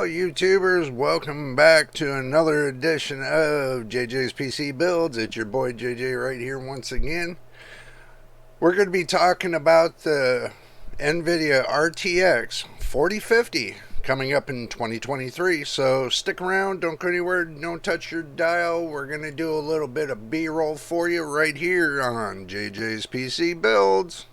YouTubers, welcome back to another edition of JJ's PC Builds. It's your boy JJ right here once again. We're going to be talking about the Nvidia RTX 4050 coming up in 2023. So stick around, don't go anywhere, don't touch your dial. We're going to do a little bit of B-roll for you right here on JJ's PC Builds.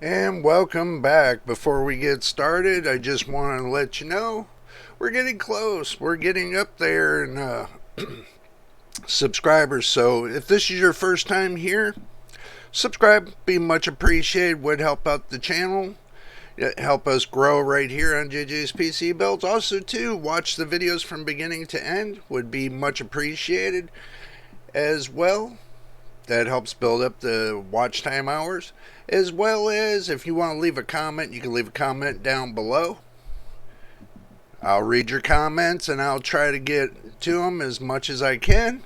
And welcome back. Before we get started, I just want to let you know we're getting close. We're getting up there in subscribers. So if this is your first time here, subscribe. Be much appreciated. Would help out the channel. Help us grow right here on JJ's PC Builds. Also, too, watch the videos from beginning to end. Would be much appreciated as well. That helps build up the watch time hours. As well as if you want to leave a comment, you can leave a comment down below. I'll read your comments and I'll try to get to them as much as I can.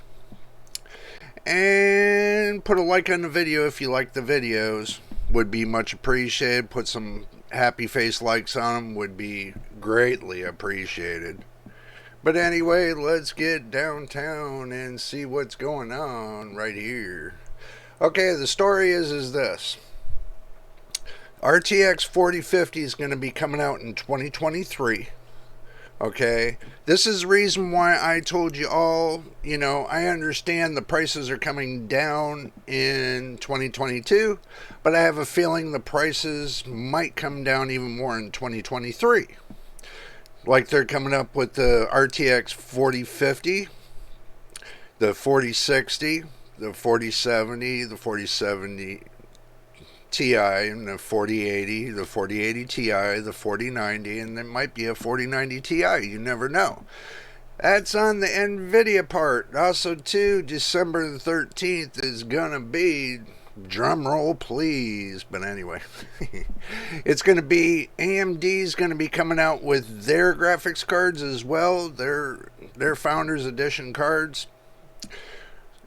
And put a like on the video if you like the videos. Would be much appreciated. Put some happy face likes on them. Would be greatly appreciated. But anyway, let's get downtown and see what's going on right here. Okay, the story is this. RTX 4050 is going to be coming out in 2023. Okay, this is the reason why I told you all, I understand the prices are coming down in 2022, but I have a feeling the prices might come down even more in 2023. Like they're coming up with the RTX 4050, the 4060, the 4070, the 4070 Ti, and the 4080, the 4080 Ti, the 4090, and there might be a 4090 Ti. You never know. That's on the Nvidia part. Also, too, December the 13th is going to be, drum roll please, but anyway, it's going to be, AMD's going to be coming out with their graphics cards as well, their Founders Edition cards.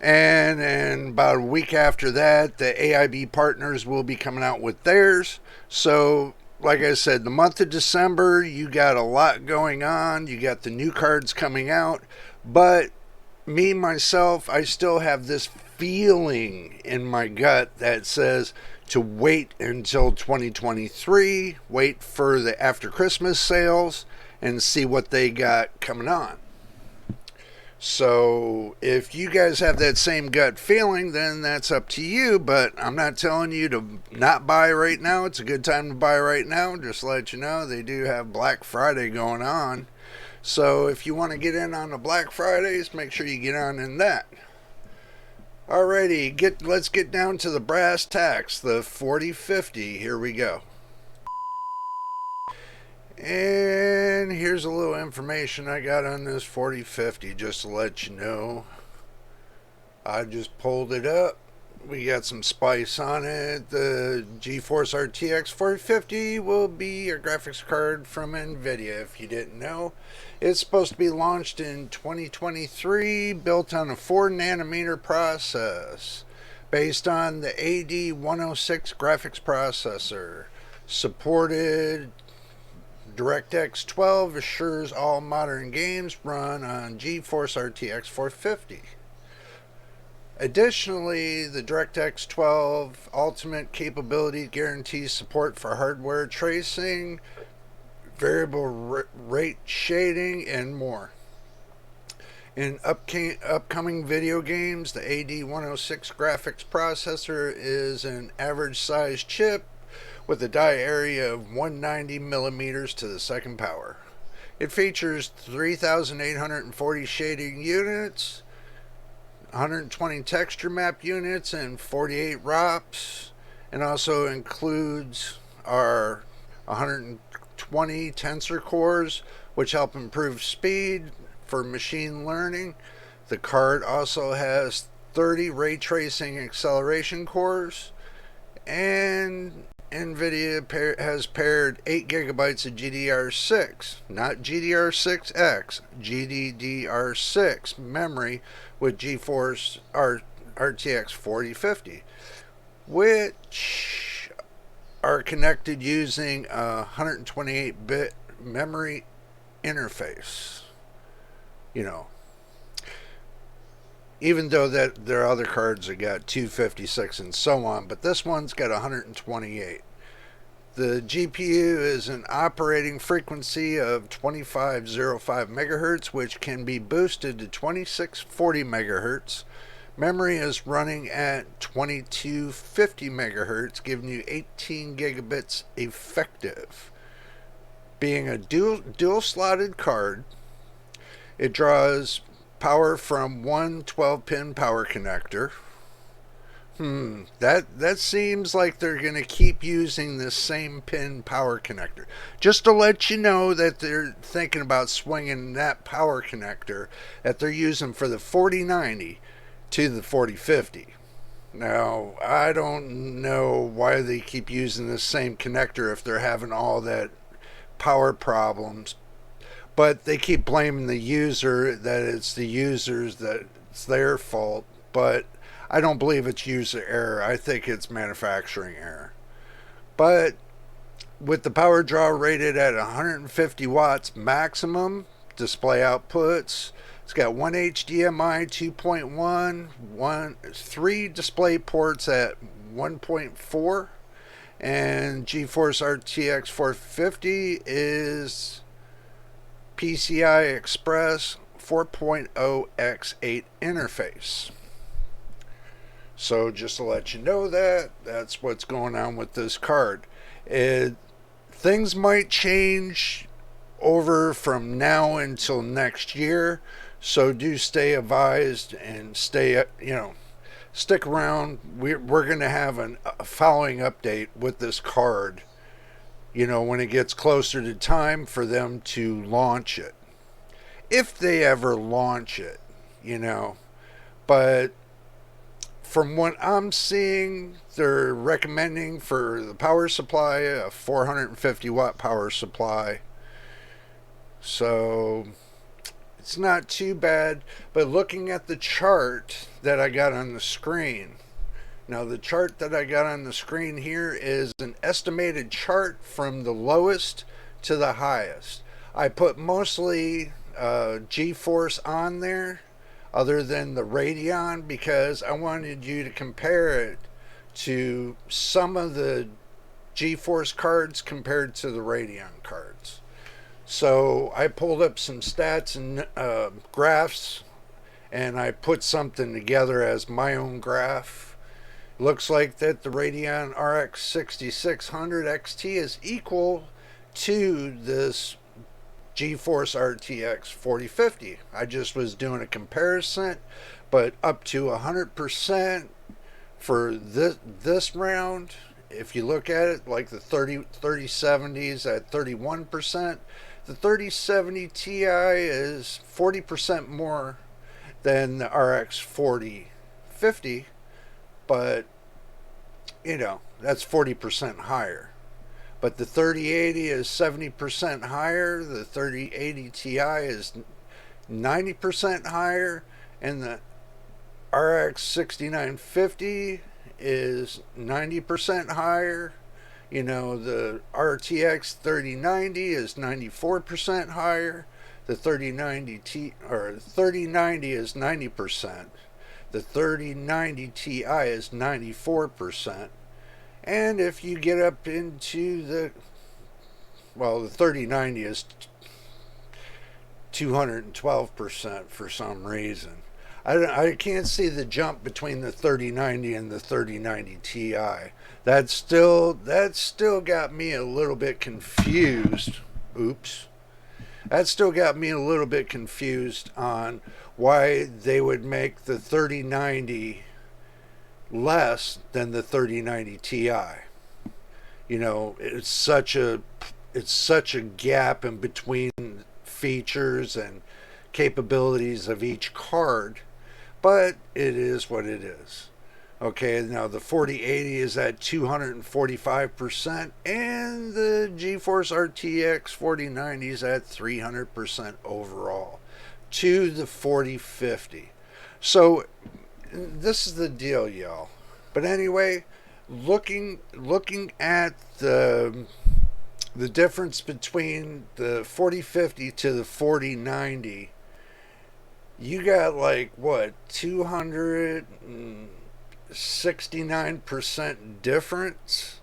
And about a week after that, the AIB partners will be coming out with theirs. So, like I said, the month of December, you got a lot going on. You got the new cards coming out. But me, myself, I still have this feeling in my gut that says to wait until 2023, wait for the after Christmas sales, and see what they got coming on. So if you guys have that same gut feeling, then that's up to you, but I'm not telling you to not buy right now. It's a good time to buy right now. Just to let you know, they do have Black Friday going on. So if you want to get in on the Black Fridays, make sure you get on in that. Alrighty, let's get down to the brass tacks, the 4050. Here we go. And here's a little information I got on this 4050 just to let you know. I just pulled it up. We got some spice on it. The GeForce RTX 4050 will be a graphics card from Nvidia, if you didn't know. It's supposed to be launched in 2023, built on a 4nm process, based on the AD106 graphics processor. Supported DirectX 12 assures all modern games run on GeForce RTX 450. Additionally, the DirectX 12 Ultimate capability guarantees support for hardware tracing, variable rate shading, and more. In upcoming video games, the AD106 graphics processor is an average size chip with a die area of 190 millimeters to the second power. It features 3,840 shading units, 120 texture map units, and 48 ROPs, and also includes our 120 20 tensor cores, which help improve speed for machine learning. The card also has 30 ray tracing acceleration cores, and Nvidia has paired 8 gigabytes of GDDR6, not GDDR6X, GDDR6 memory with GeForce RTX 4050, which are connected using a 128-bit memory interface. You know, even though that there are other cards that got 256 and so on, but this one's got 128. The GPU is an operating frequency of 2505 megahertz, which can be boosted to 2640 megahertz. Memory is running at 2250 megahertz, giving you 18 gigabits effective. Being a dual slotted card, it draws power from one 12-pin power connector. That seems like they're going to keep using this same pin power connector. Just to let you know that they're thinking about swinging that power connector that they're using for the 4090 to the 4050. Now, I don't know why they keep using this same connector if they're having all that power problems, but they keep blaming the user, that it's the users, that it's their fault. But I don't believe it's user error. I think it's manufacturing error. But with the power draw rated at 150 watts maximum display outputs, it's got one HDMI 2.1, 3 display ports at 1.4, and GeForce RTX 450 is PCI Express 4.0 x8 interface. So just to let you know that's what's going on with this card. Things might change over from now until next year, so do stay advised and stick around. We're going to have a following update with this card, when it gets closer to time for them to launch it. If they ever launch it, But from what I'm seeing, they're recommending for the power supply a 450 watt power supply. So it's not too bad. But looking at the chart that I got on the screen, now the chart that I got on the screen here is an estimated chart from the lowest to the highest. I put mostly GeForce on there, other than the Radeon, because I wanted you to compare it to some of the GeForce cards compared to the Radeon cards. So I pulled up some stats and graphs, and I put something together as my own graph. Looks like that the Radeon RX 6600 XT is equal to this GeForce RTX 4050. I just was doing a comparison, but up to 100% for this round. If you look at it, like the 3070s at 31%, the 3070 Ti is 40% more than the RX 4050, but that's 40% higher. But the 3080 is 70% higher, the 3080 Ti is 90% higher, and the RX 6950 is 90% higher. The RTX 3090 is 94% higher. The 3090 is 90%. The 3090 Ti is 94%. And if you get up into the 3090 is 212% for some reason. I can't see the jump between the 3090 and the 3090 Ti. That still got me a little bit confused. Oops. That still got me a little bit confused on why they would make the 3090 less than the 3090 Ti. It's such a it's such a gap in between features and capabilities of each card, but it is what it is. Okay, now the 4080 is at 245%, and the GeForce RTX 4090 is at 300% overall to the 4050. So this is the deal, y'all. But anyway, looking at the difference between the 4050 to the 4090, you got like what, 269% difference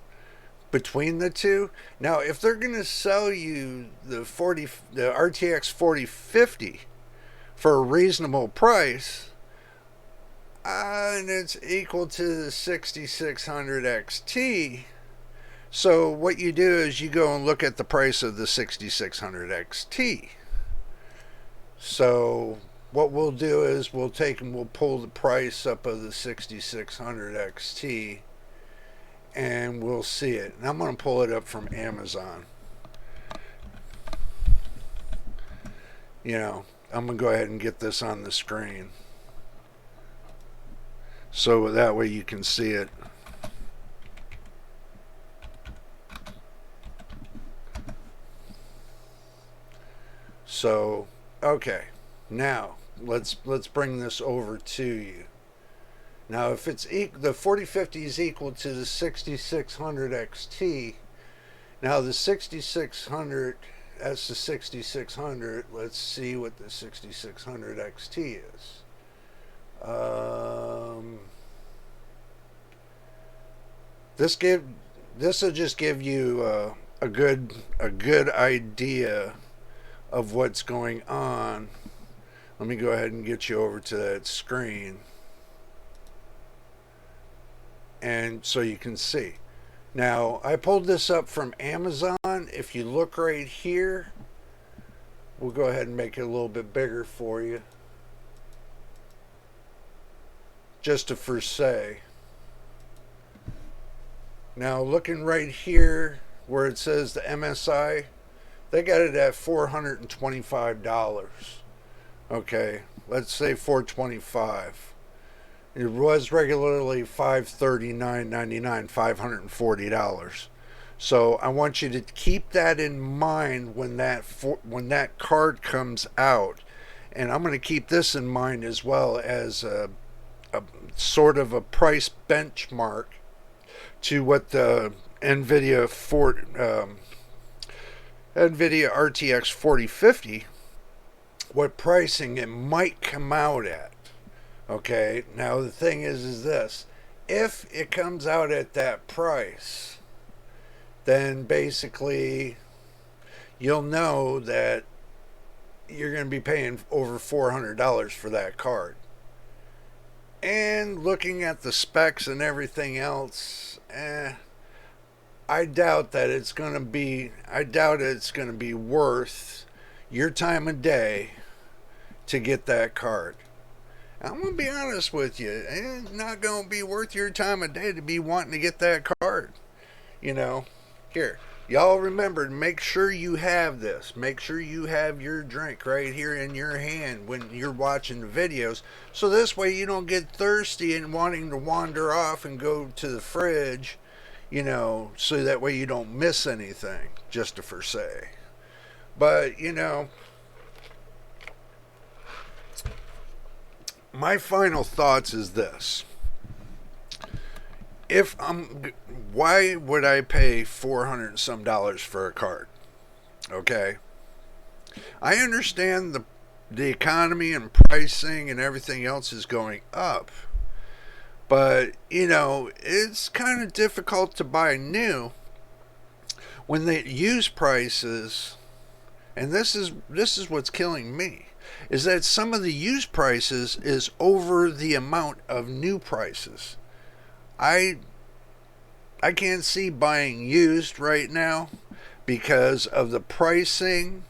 between the two. Now, if they're going to sell you the RTX 4050 for a reasonable price, and it's equal to the 6600 XT. So what you do is you go and look at the price of the 6600 XT. So what we'll do is we'll pull the price up of the 6600 XT, and we'll see it. And I'm going to pull it up from Amazon. I'm going to go ahead and get this on the screen, so that way you can see it. So, okay, now let's bring this over to you. Now, if the 4050 is equal to the 6600 XT, now the 6600, that's the 6600. Let's see what the 6600 XT is. This will just give you a good idea of what's going on. Let me go ahead and get you over to that screen, and so you can see. Now, I pulled this up from Amazon. If you look right here, we'll go ahead and make it a little bit bigger for you, just to for say. Now, looking right here where it says the MSI, they got it at $425. Okay, let's say $425. It was regularly $539.99, $540. So I want you to keep that in mind when that card comes out, and I'm going to keep this in mind as well as a sort of a price benchmark to what the Nvidia RTX 4050, what pricing it might come out at. Okay, now the thing is this: if it comes out at that price, then basically you'll know that you're going to be paying over $400 for that card. And looking at the specs and everything else, I doubt it's going to be worth your time of day to get that card. I'm going to be honest with you. It's not going to be worth your time of day to be wanting to get that card. Here, y'all remember, make sure you have this. Make sure you have your drink right here in your hand when you're watching the videos. So this way you don't get thirsty and wanting to wander off and go to the fridge, so that way you don't miss anything, just to for say. But, my final thoughts is this. Why would I pay $400 and some for a card? Okay. I understand the economy and pricing and everything else is going up. But, it's kind of difficult to buy new when the used prices, and this is what's killing me, is that some of the used prices is over the amount of new prices. I can't see buying used right now because of the pricing.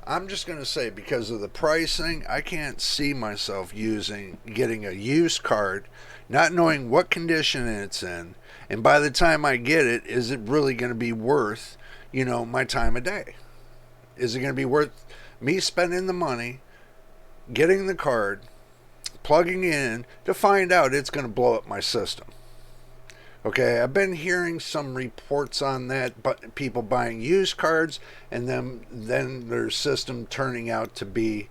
I'm just going to say, because of the pricing, I can't see myself getting a used card, not knowing what condition it's in, and by the time I get it, is it really going to be worth my time of day? Is it going to be worth me spending the money, getting the card, plugging in to find out it's going to blow up my system? Okay, I've been hearing some reports on that, but people buying used cards and then their system turning out to be,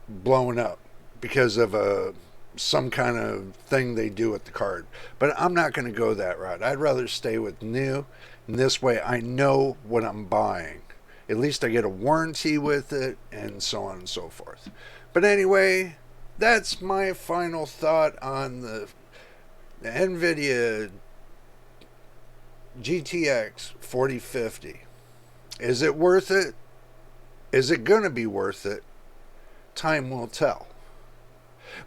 blowing up because of some kind of thing they do with the card. But I'm not going to go that route. I'd rather stay with new, and this way I know what I'm buying. At least I get a warranty with it, and so on and so forth. But anyway, that's my final thought on the Nvidia GTX 4050. Is it worth it? Is it going to be worth it? Time will tell.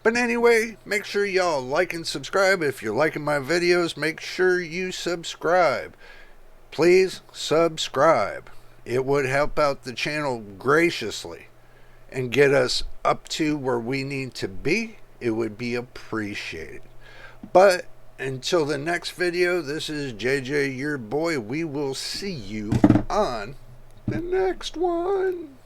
But anyway, make sure y'all like and subscribe. If you're liking my videos, make sure you subscribe. Please subscribe. It would help out the channel graciously and get us up to where we need to be. It would be appreciated. But until the next video, this is JJ, your boy. We will see you on the next one.